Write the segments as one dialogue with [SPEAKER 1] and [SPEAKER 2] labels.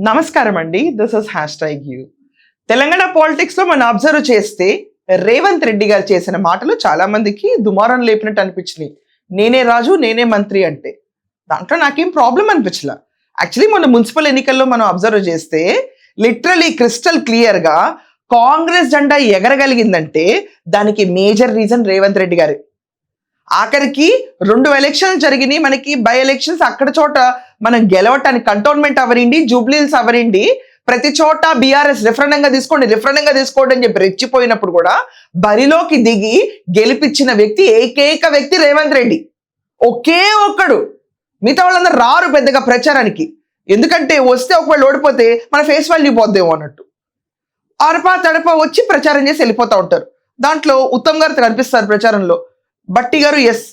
[SPEAKER 1] నమస్కారం అండి. This is #you. Telangana politics లో మనం అబ్జర్వ్ చేస్తే రేవంత్ రెడ్డి గారు చేసిన మాటలు చాలా మందికి దుమారం లేపినట్టు అనిపించినాయి. నేనే రాజు నేనే మంత్రి అంటే దాంట్లో నాకేం ప్రాబ్లం అనిపించలే. యాక్చువల్లీ మన మున్సిపల్ ఎన్నికల్లో మనం అబ్జర్వ్ చేస్తే లిటరలీ క్రిస్టల్ క్లియర్ గా కాంగ్రెస్ జెండా ఎగరగలిగిందంటే దానికి మేజర్ రీజన్ రేవంత్ రెడ్డి గారు. ఆఖరికి 2 ఎలక్షన్లు జరిగినాయి మనకి, బై ఎలక్షన్స్. అక్కడ చోట మనం గెలవటానికి కంటోన్మెంట్ అవరిండి, జూబ్లీహిల్స్ అవరిండి, ప్రతి చోట బీఆర్ఎస్ రిఫరెండంగా తీసుకోండి అని చెప్పి రెచ్చిపోయినప్పుడు కూడా బరిలోకి దిగి గెలిపించిన వ్యక్తి ఏకైక వ్యక్తి రేవంత్ రెడ్డి. ఒకే ఒక్కడు. మిగతా వాళ్ళందరూ రారు పెద్దగా ప్రచారానికి. ఎందుకంటే వస్తే ఒకవేళ ఓడిపోతే మన ఫేస్ వాల్యూ పోద్దేమో అన్నట్టు అరపా తడపా వచ్చి ప్రచారం చేసి వెళ్ళిపోతూ ఉంటారు. దాంట్లో ఉత్తమ్ గారు కనిపిస్తారు ప్రచారంలో, బట్టి గారు ఎస్.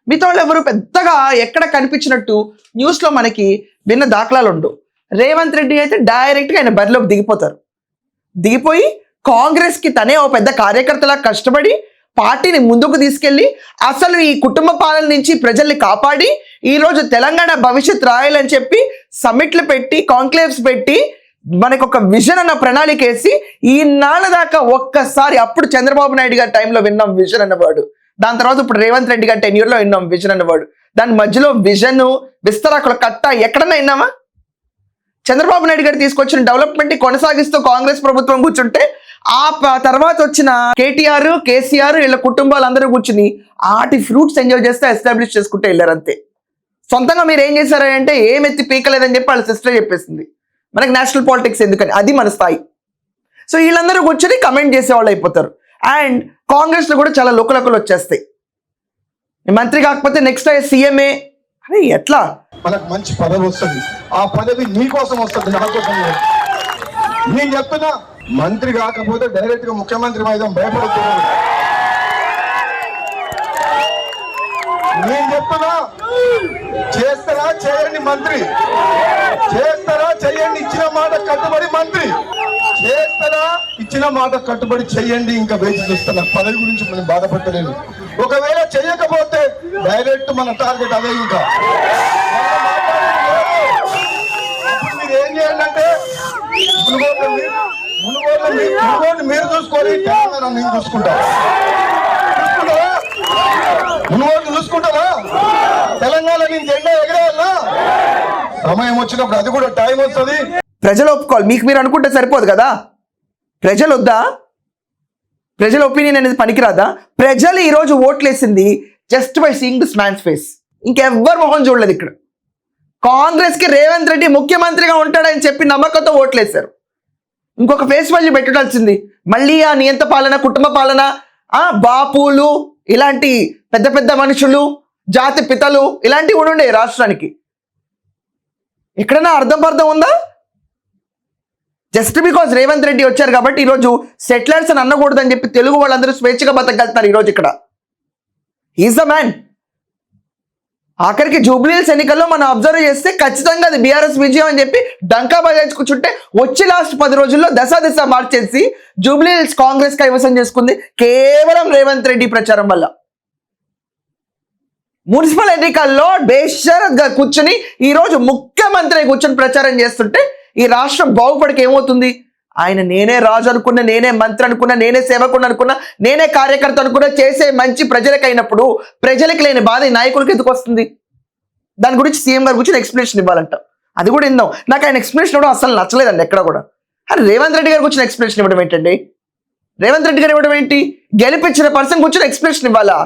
[SPEAKER 1] మిగతా వాళ్ళు ఎవరు పెద్దగా ఎక్కడ కనిపించినట్టు న్యూస్ లో మనకి విన్న దాఖలాలు ఉండవు. రేవంత్ రెడ్డి అయితే డైరెక్ట్ గా ఆయన బరిలోకి దిగిపోయి కాంగ్రెస్ కి తనే ఓ పెద్ద కార్యకర్తలా కష్టపడి పార్టీని ముందుకు తీసుకెళ్లి అసలు ఈ కుటుంబ పాలన నుంచి ప్రజల్ని కాపాడి ఈ రోజు తెలంగాణ భవిష్యత్ రాయాలని చెప్పి సమ్మిట్లు పెట్టి, కాంక్లేవ్స్ పెట్టి, మనకు ఒక విజన్ అన్న ప్రణాళిక వేసి ఈ నాళ్ళ దాకా ఒక్కసారి అప్పుడు చంద్రబాబు నాయుడు గారి టైంలో విన్నాం విజన్ అన్నవాడు. దాని తర్వాత ఇప్పుడు రేవంత్ రెడ్డి గారి టెన్యూర్లో విన్నాం విజన్ అన్నవాడు. దాని మధ్యలో విజన్ విస్తరాకుల కట్ట ఎక్కడన్నా విన్నామా? చంద్రబాబు నాయుడు గారు తీసుకొచ్చిన డెవలప్మెంట్ కొనసాగిస్తూ కాంగ్రెస్ ప్రభుత్వం కూర్చుంటే ఆ తర్వాత వచ్చిన కేటీఆర్, కేసీఆర్ వీళ్ళ కుటుంబాలు అందరూ కూర్చుని ఆటి ఫ్రూట్స్ ఎంజాయ్ చేస్తే ఎస్టాబ్లిష్ చేసుకుంటే వెళ్ళారు అంతే. సొంతంగా మీరు ఏం చేశారంటే ఏమెత్తి పీకలేదని చెప్పి వాళ్ళ సిస్టర్ చెప్పేసింది. మనకి నేషనల్ పాలిటిక్స్ ఎందుకని, అది మన స్థాయి. సో వీళ్ళందరూ కూర్చొని కమెంట్ చేసేవాళ్ళు అయిపోతారు. అండ్ కాంగ్రెస్ లో కూడా చాలా లోకలకులు వచ్చేస్తాయి. మంత్రి కాకపోతే నెక్స్ట్ సీఎంఏ అరే ఎట్లా
[SPEAKER 2] మనకు మంచి పదవి వస్తుంది. ఆ పదవి నీకోసం వస్తుంది, నా కోసం. నేను చెప్తున్నా, మంత్రి కాకపోతే డైరెక్ట్ గా ముఖ్యమంత్రి మీద భయపడుతున్నాను. నేను చెప్తున్నా, చేస్తారా చేయండి మంత్రి, చేస్తారా చేయండి, ఇచ్చిన మాట కట్టుబడి మంత్రి, చేస్తారా ఇచ్చిన మాట కట్టుబడి చెయ్యండి. ఇంకా వేచి చూస్తున్నా, పదవి గురించి మనం బాధపడలేదు. ఒకవేళ చెయ్యకపోతే డైరెక్ట్ మన టార్గెట్ అదే. ఇంకా మీరు ఏం చేయండి అంటే మునుగోడు మీరు చూసుకొని తెలంగాణ నేను చూసుకుంటారా? మునుగోడు చూసుకుంటారా? తెలంగాణ నేను జెండా ఎగరేయాలా? సమయం వచ్చినప్పుడు అది కూడా టైం వస్తుంది.
[SPEAKER 1] ప్రజలు ఒప్పుకోవాలి. మీకు మీరు అనుకుంటే సరిపోదు కదా. ప్రజలు వద్దా? ప్రజల ఒపీనియన్ అనేది పనికిరాదా? ప్రజలు ఈరోజు ఓట్లేసింది just by seeing this man's face. ఇంకెవ్వరు మొహం చూడలేదు ఇక్కడ. కాంగ్రెస్ కి రేవంత్ రెడ్డి ముఖ్యమంత్రిగా ఉంటాడని చెప్పి నమ్మకంతో ఓట్లేశారు. ఇంకొక ఫేస్ వాల్యూ పెట్టాల్సింది. మళ్ళీ ఆ నియంత పాలన, కుటుంబ పాలన, బాపులు, ఇలాంటి పెద్ద పెద్ద మనుషులు, జాతి పితలు ఇలాంటివి ఉండే రాష్ట్రానికి. ఎక్కడైనా అర్థం ఉందా? జస్ట్ బికాజ్ రేవంత్ రెడ్డి వచ్చారు కాబట్టి ఈరోజు సెటిలర్స్ అని అనకూడదని చెప్పి తెలుగు వాళ్ళందరూ స్వేచ్ఛగా బతకగలుగుతారు ఈరోజు ఇక్కడ. Is the man. ఆఖరికి జూబ్లీహిల్స్ ఎన్నికల్లో మనం అబ్జర్వ్ చేస్తే ఖచ్చితంగా అది బీఆర్ఎస్ విజయం అని చెప్పి డంకా బజాయించుకుంటుంటే వచ్చి లాస్ట్ 10 రోజుల్లో దశ మార్చేసి జూబ్లీహిల్స్ కాంగ్రెస్ కైవసం చేసుకుంది కేవలం రేవంత్ రెడ్డి ప్రచారం వల్ల. మున్సిపల్ ఎన్నికల్లో బేషరత్గా కూర్చుని ఈరోజు ముఖ్యమంత్రి కూర్చొని ప్రచారం చేస్తుంటే ఈ రాష్ట్రం బాగుపడికి ఏమవుతుంది? ఆయన నేనే రాజు అనుకున్నా, నేనే మంత్రి అనుకున్నా, నేనే సేవకుడు అనుకున్నా, నేనే కార్యకర్త అనుకున్నా, చేసే మంచి ప్రజలకు అయినప్పుడు ప్రజలకు లేని బాధ ఈ నాయకులకి ఎందుకు వస్తుంది? దాని గురించి సీఎం గారి గురించి ఎక్స్ప్లెనేషన్ ఇవ్వాలంట. అది కూడా ఇందాం. నాకు ఆయన ఎక్స్ప్లెనేషన్ ఇవ్వడం అసలు నచ్చలేదండి ఎక్కడ కూడా. అరే రేవంత్ రెడ్డి గారి గురించి ఎక్స్ప్లెనేషన్ ఇవ్వడం ఏంటండి? రేవంత్ రెడ్డి గారు ఇవ్వడం ఏంటి? గెలిపించిన పర్సన్ గురించి ఎక్స్ప్లెనేషన్ ఇవ్వాలా?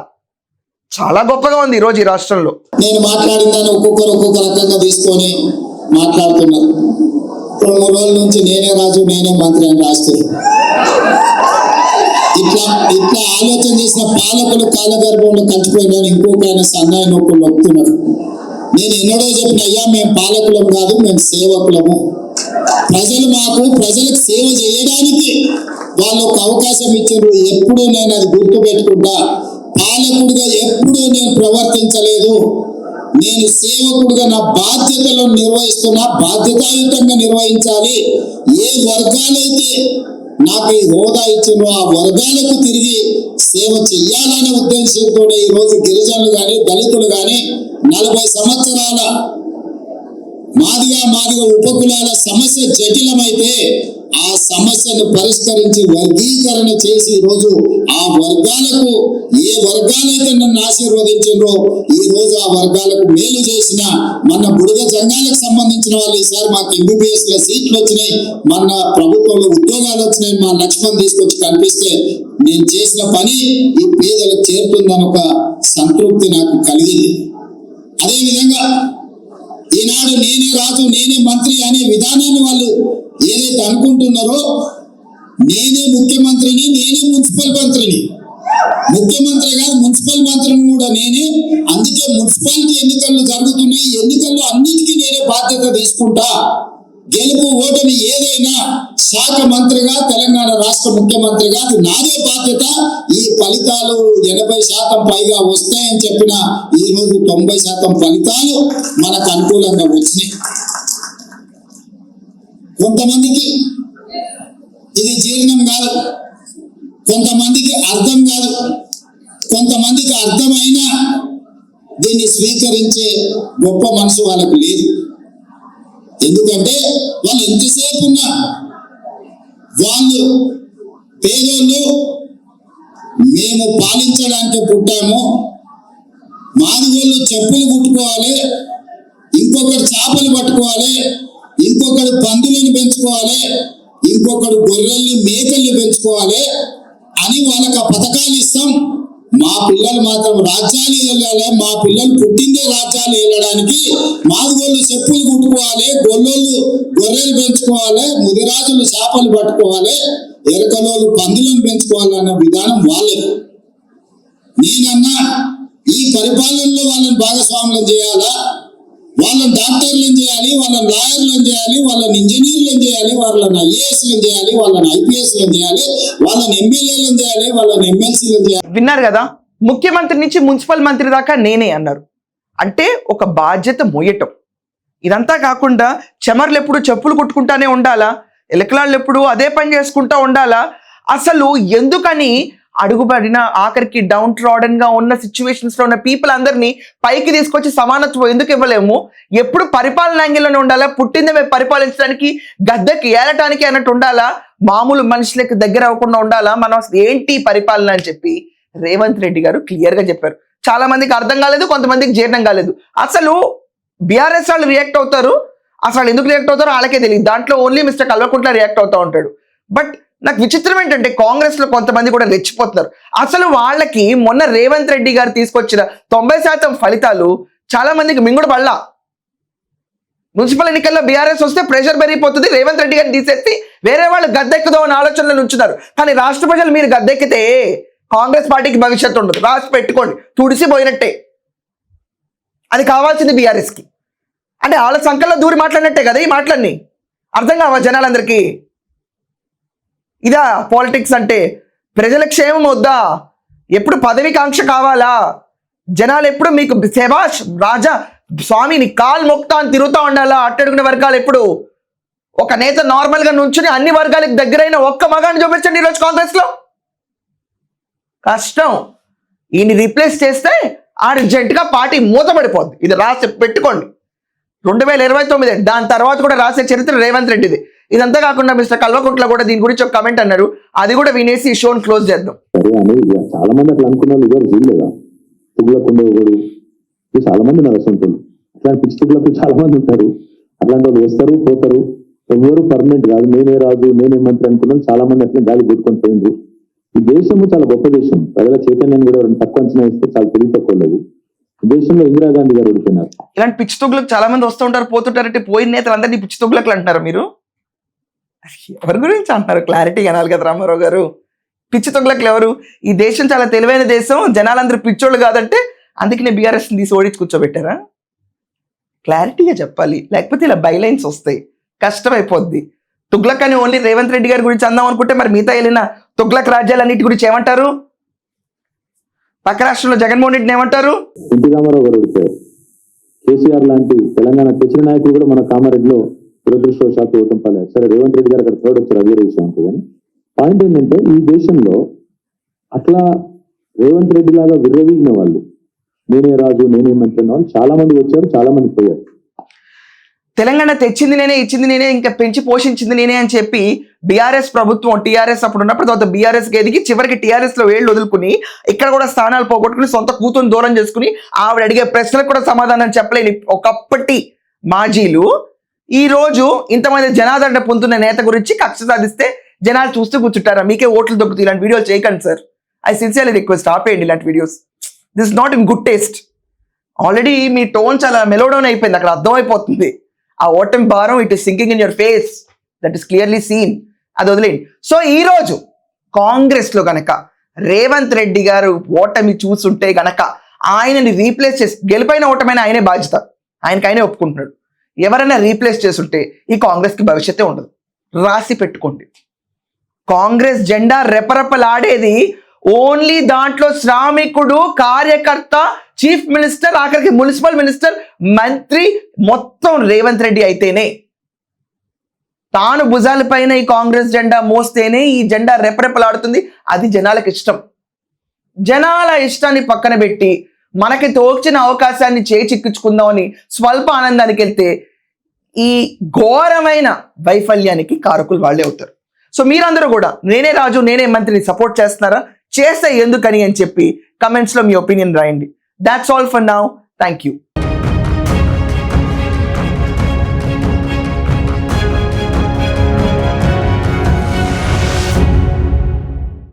[SPEAKER 1] చాలా గొప్పగా ఉంది ఈరోజు ఈ రాష్ట్రంలో.
[SPEAKER 3] నేను మాట్లాడిందని ఒక్కొక్క రకంగా తీసుకొని మాట్లాడుతున్నారు. 2-3 రోజుల నుంచి నేనే రాజు నేనే మంత్రి అని రాస్తారు. ఇట్లా ఆలోచన చేసిన పాలకులు కాలగర్భంలో కలిసిపోయినా ఇంకొక ఆయన సన్నాయి నొప్పులు నొక్కుతున్నారు. నేను ఎన్నడో చెప్పిన, అయ్యా మేము పాలకులం కాదు, మేము సేవకులము. ప్రజలకు సేవ చేయడానికి వాళ్ళు ఒక అవకాశం ఇచ్చారు. ఎప్పుడూ నేను అది గుర్తు పెట్టుకుంటా. పాలకుడిగా ఎప్పుడూ నేను ప్రవర్తించలేదు. నేను సేవకుడిగా నా బాధ్యతలను నిర్వహిస్తున్నా, బాధ్యతాయుతంగా నిర్వహించాలి. ఏ వర్గాలైతే నాకు ఈ హోదా ఇచ్చిందో ఆ వర్గాలకు తిరిగి సేవ చెయ్యాలనే ఉద్దేశంతో ఈరోజు గిరిజనులు కానీ, దళితులు కానీ 40 సంవత్సరాల మాదిగ ఉపకులాల సమస్య జటిలమైతే ఆ సమస్యను పరిష్కరించి వర్గీకరణ చేసి ఈరోజు ఆ వర్గాలకు ఏ వర్గాలైతే నన్ను ఆశీర్వదించారో ఈ రోజు ఆ వర్గాలకు మేలు చేసిన మన బుడగ జంగాలకు సంబంధించిన వాళ్ళు ఈసారి మాకు ఎంబీబీఎస్ లో సీట్లు వచ్చినాయి, మన ప్రభుత్వంలో ఉద్యోగాలు వచ్చినాయి, మా లక్ష్మణ్ తీసుకొచ్చి కనిపిస్తే నేను చేసిన పని ఈ పేదలకు చేరుతుందని ఒక సంతృప్తి నాకు కలిగింది. అదేవిధంగా ఈనాడు నేనే రాజు నేనే మంత్రి అనే విధానాన్ని వాళ్ళు ఏదైతే అనుకుంటున్నారో, నేనే ముఖ్యమంత్రిని, నేనే మున్సిపల్ మంత్రిని, ముఖ్యమంత్రి కాదు మున్సిపల్ మంత్రిని కూడా నేనే. అందుకే మున్సిపాలిటీ ఎన్నికలు జరుగుతున్నాయి, ఎన్నికల్లో అన్నిటికీ నేనే బాధ్యత తీసుకుంటా. గెలుపు ఓటమి ఏదైనా శాఖ మంత్రిగా తెలంగాణ రాష్ట్ర ముఖ్యమంత్రిగా అది నాదే బాధ్యత. ఈ ఫలితాలు 80% పైగా వస్తాయని చెప్పిన ఈ రోజు 90% ఫలితాలు మనకు అనుకూలంగా వచ్చినాయి. కొంతమందికి ఇది జీర్ణం కాదు, కొంతమందికి అర్థం కాదు, కొంతమందికి అర్థమైనా దీన్ని స్వీకరించే గొప్ప మనసు వాళ్ళకు లేదు. ఎందుకంటే వాళ్ళు ఎంతసేపు ఉన్నా వాళ్ళు పేదోళ్ళు, మేము పాలించడానికి పుట్టాము, మాదిగోళ్ళు చెప్పులు కుట్టుకోవాలి, ఇంకొకరు చేపలు పట్టుకోవాలి, ఇంకొకరు పందులను పెంచుకోవాలి, ఇంకొకరు గొర్రెల్ని మేకల్ని పెంచుకోవాలి అని వాళ్ళకి ఆ పథకాలు ఇస్తాం. మా పిల్లలు మాత్రం రాజ్యాలు వెళ్ళాలి, మా పిల్లలు పుట్టిందే రాజ్యాలు వెళ్ళడానికి, మాదిగోళ్ళు చెప్పులు కుట్టుకోవాలి, గొర్రెలు పెంచుకోవాలి, ముదిరాజులు చేపలు పట్టుకోవాలి, ఎరకలోళ్ళు పందులను పెంచుకోవాలన్న విధానం వాళ్ళది. నేనన్నా ఈ పరిపాలనలో వాళ్ళని భాగస్వాములను చేయాలా, వాళ్ళని డాక్టర్లను చేయాలి, వాళ్ళని లాయర్లను చేయాలి, వాళ్ళని ఇంజనీర్లను చేయాలి, వాళ్ళని ఐఏఎస్లను చేయాలి, వాళ్ళని ఐపీఎస్లను చేయాలి, వాళ్ళని ఎమ్మెల్యేలను చేయాలి, వాళ్ళని ఎమ్మెల్సీలను చేయాలి.
[SPEAKER 1] విన్నారు కదా, ముఖ్యమంత్రి నుంచి మున్సిపల్ మంత్రి దాకా నేనే అన్నారు. అంటే ఒక బాధ్యత మోయటం. ఇదంతా కాకుండా చెమర్లు ఎప్పుడు చెప్పులు కుట్టుకుంటానే ఉండాలా, ఎలకలాళ్ళు ఎప్పుడు అదే పని చేసుకుంటా ఉండాలా? అసలు ఎందుకని అడుగుబడిన ఆఖరికి డౌన్ ట్రాడన్ గా ఉన్న సిచ్యువేషన్స్ లో ఉన్న పీపుల్ అందరినీ పైకి తీసుకొచ్చి సమానత్వం ఎందుకు ఇవ్వలేము? ఎప్పుడు పరిపాలన యాంగిల్లోనే ఉండాలా? పుట్టింది మేము పరిపాలించడానికి, గద్దెకి ఏలటానికి అన్నట్టు ఉండాలా? మామూలు మనుషులకు దగ్గర అవ్వకుండా ఉండాలా? మనం అసలు ఏంటి పరిపాలన అని చెప్పి రేవంత్ రెడ్డి గారు క్లియర్ గా చెప్పారు. చాలా మందికి అర్థం కాలేదు, కొంతమందికి జీర్ణం కాలేదు. అసలు బీఆర్ఎస్ వాళ్ళు రియాక్ట్ అవుతారు, అసలు ఎందుకు రియాక్ట్ అవుతారో వాళ్ళకే తెలియదు. దాంట్లో ఓన్లీ మిస్టర్ కల్వకుంట్ల రియాక్ట్ అవుతూ ఉంటాడు. బట్ నాకు విచిత్రం ఏంటంటే కాంగ్రెస్ లో కొంతమంది కూడా రెచ్చిపోతున్నారు. అసలు వాళ్ళకి మొన్న రేవంత్ రెడ్డి గారు తీసుకొచ్చిన 90% ఫలితాలు చాలా మందికి మింగుడు పడలా. మున్సిపల్ ఎన్నికల్లో బీఆర్ఎస్ వస్తే ప్రెషర్ పెరిగిపోతుంది, రేవంత్ రెడ్డి గారిని తీసేసి వేరే వాళ్ళు గద్దెక్కుదాం అనే ఆలోచనలు ఉంచున్నారు. కానీ రాష్ట్ర ప్రజలు మీరు గద్దెక్కితే కాంగ్రెస్ పార్టీకి భవిష్యత్తు ఉండదు, రాసి పెట్టుకోండి, తుడిసిపోయినట్టే. అది కావాల్సింది బీఆర్ఎస్ కి. అంటే వాళ్ళ సంకల్లో దూరి మాట్లాడినట్టే కదా ఈ మాటలన్నీ. అర్థం కావా జనాలందరికీ? ఇదా పాలిటిక్స్ అంటే? ప్రజల క్షేమం వద్దా? ఎప్పుడు పదవికాంక్ష కావాలా? జనాలు ఎప్పుడు మీకు శభాష్ రాజా స్వామిని కాలు మొక్తా అని తిరుగుతూ ఉండాలా? అట్టడుగున వర్గాలు ఎప్పుడు ఒక నేత నార్మల్ గా నుంచుని అన్ని వర్గాలకు దగ్గరైన ఒక్క మగాన్ని చూపించండి ఈరోజు కాంగ్రెస్ లో. కష్టం. ఈయన్ని రీప్లేస్ చేస్తే అర్జెంట్ గా పార్టీ మూతపడిపోద్ది. ఇది రాసి పెట్టుకోండి. 2029 దాని తర్వాత కూడా రాసే చరిత్ర రేవంత్ రెడ్డిది. ఇదంతా కాకుండా మిస్టర్ కల్వకుంట్ల కూడా దీని గురించి ఒక కమెంట్ అన్నారు, అది కూడా వినేసి ఈ షోని క్లోజ్ చేద్దాం.
[SPEAKER 4] చాలా మంది అట్లా అనుకున్న వాళ్ళు ఎవరు చూడలేదా? తుగ్లకుండే ఒకడు, చాలా మంది ఉన్నారు అసంతులు. అట్లాంటి పిచ్చి తుగ్లకు చాలా మంది ఉంటారు. అట్లాంటి వాళ్ళు వస్తారు పోతారు, ఎవరు పర్మనెంట్ కాదు. నేనే రాజు నేనే మంత్రి అనుకున్నాం చాలా మంది అట్లా గాలి కొట్టుకొని పోయింది. ఈ దేశము చాలా గొప్ప దేశం. ప్రజల చైతన్యాన్ని కూడా తక్కువ అంచనా ఇస్తే చాలా తెలివి తక్కువ లేదు. దేశంలో ఇందిరాగాంధీ గారు ఓడిపోయినారు.
[SPEAKER 1] ఇలాంటి పిచ్చి తుగ్లకు చాలా మంది వస్తూ ఉంటారు పోతుంటారంటే పోయిన నేతలు అందరినీ పిచ్చి తుగ్లకులు అంటున్నారు మీరు. ఎవరి గురించి అంటున్నారు? క్లారిటీ అనాలి కదా రామారావు గారు. పిచ్చి తుగ్లకులు ఎవరు? ఈ దేశం చాలా తెలివైన దేశం, జనాలందరూ పిచ్చోళ్ళు కాదంటే అందుకనే బీఆర్ఎస్ తీసి ఓడించి కూర్చోబెట్టారా? క్లారిటీగా చెప్పాలి, లేకపోతే ఇలా బైలైన్స్ వస్తాయి, కష్టమైపోద్ది. తుగ్లక్ అని ఓన్లీ రేవంత్ రెడ్డి గారి గురించి అందాం అనుకుంటే మరి మిగతా వెళ్ళిన తుగ్లక్ రాజ్యాలన్నిటి గురించి ఏమంటారు? పక్క రాష్ట్రంలో జగన్మోహన్ రెడ్డిని ఏమంటారు?
[SPEAKER 4] ఎన్టీ రామారావు గారు ఓడిపోయారు. కేసీఆర్ లాంటి తెలంగాణ తెచ్చిన నాయకులు కూడా మన కామారెడ్డిలో దురదృష్టవశాత్తు ఓటం పాలయ్యారు. సరే రేవంత్ రెడ్డి గారు అక్కడ థర్డ్ వచ్చారు, అదే విషయం ఉంటుంది. కానీ పాయింట్ ఏంటంటే ఈ దేశంలో అట్లా రేవంత్ రెడ్డి లాగా విర్రవీగిన వాళ్ళు, నేనే రాజు నేనే మంత్రి అన్న వాళ్ళు చాలా మంది వచ్చారు, చాలా మంది పోయారు.
[SPEAKER 1] తెలంగాణ తెచ్చింది నేనే, ఇచ్చింది నేనే, ఇంకా పెంచి పోషించింది నేనే అని చెప్పి బీఆర్ఎస్ ప్రభుత్వం, టీఆర్ఎస్ అప్పుడు ఉన్నప్పుడు తర్వాత బీఆర్ఎస్కి ఎదిగి చివరికి టీఆర్ఎస్లో వేళ్ళు వదులుకుని ఇక్కడ కూడా స్థానాలు పోగొట్టుకుని సొంత కూతురు దూరం చేసుకుని ఆవిడ అడిగే ప్రశ్నలకు కూడా సమాధానం చెప్పలేని ఒకప్పటి మాజీలు ఈ రోజు ఇంతమంది జనాదరణ పొందుతున్న నేత గురించి కక్ష సాధిస్తే జనాలు చూస్తూ కూర్చుంటారా? మీకే ఓట్లు దొక్కుతూ ఇలాంటి వీడియోలు చేయకండి సార్. ఐ సిన్సియర్లీ రిక్వెస్ట్, ఆపేయండి ఇలాంటి videos. This not in good taste. Already me tone చాలా మెలోడౌన్ అయిపోయింది, అక్కడ అర్థమైపోతుంది. ఆ ఓటమి భారం it is sinking in your face, that is clearly seen. అది వదిలేండి. సో ఈ రోజు కాంగ్రెస్ లో గనక రేవంత్ రెడ్డి గారు ఓటమి చూసుంటే గనక ఆయనని రీప్లేస్ చేసి, గెలిపైన ఓటమైన ఆయనే బాధ్యత, ఆయనకి ఆయనే ఒప్పుకుంటున్నాడు. ఎవరైనా రీప్లేస్ చేస్తుంటే ఈ కాంగ్రెస్కి భవిష్యత్తే ఉండదు. రాసి పెట్టుకోండి. కాంగ్రెస్ జెండా రెపరెపలాడేది ఓన్లీ దాంట్లో శ్రామికుడు, కార్యకర్త, చీఫ్ మినిస్టర్, ఆఖరికి మున్సిపల్ మినిస్టర్, మంత్రి మొత్తం రేవంత్ రెడ్డి అయితేనే, తాను భుజాలపైన ఈ కాంగ్రెస్ జెండా మోస్తేనే ఈ జెండా రెపరెపలాడుతుంది. అది జనాలకు ఇష్టం. జనాల ఇష్టాన్ని పక్కన పెట్టి మనకి తోచిన అవకాశాన్ని చేచిక్కించుకుందామని స్వల్ప ఆనందానికి వెళ్తే ఈ ఘోరమైన వైఫల్యానికి కారకులు వాళ్ళే అవుతారు. సో మీరందరూ కూడా నేనే రాజు నేనే మంత్రిని సపోర్ట్ చేస్తున్నారా? చేస్తే ఎందుకని అని చెప్పి కమెంట్స్లో మీ ఒపీనియన్ రాయండి. That's all for now. Thank you.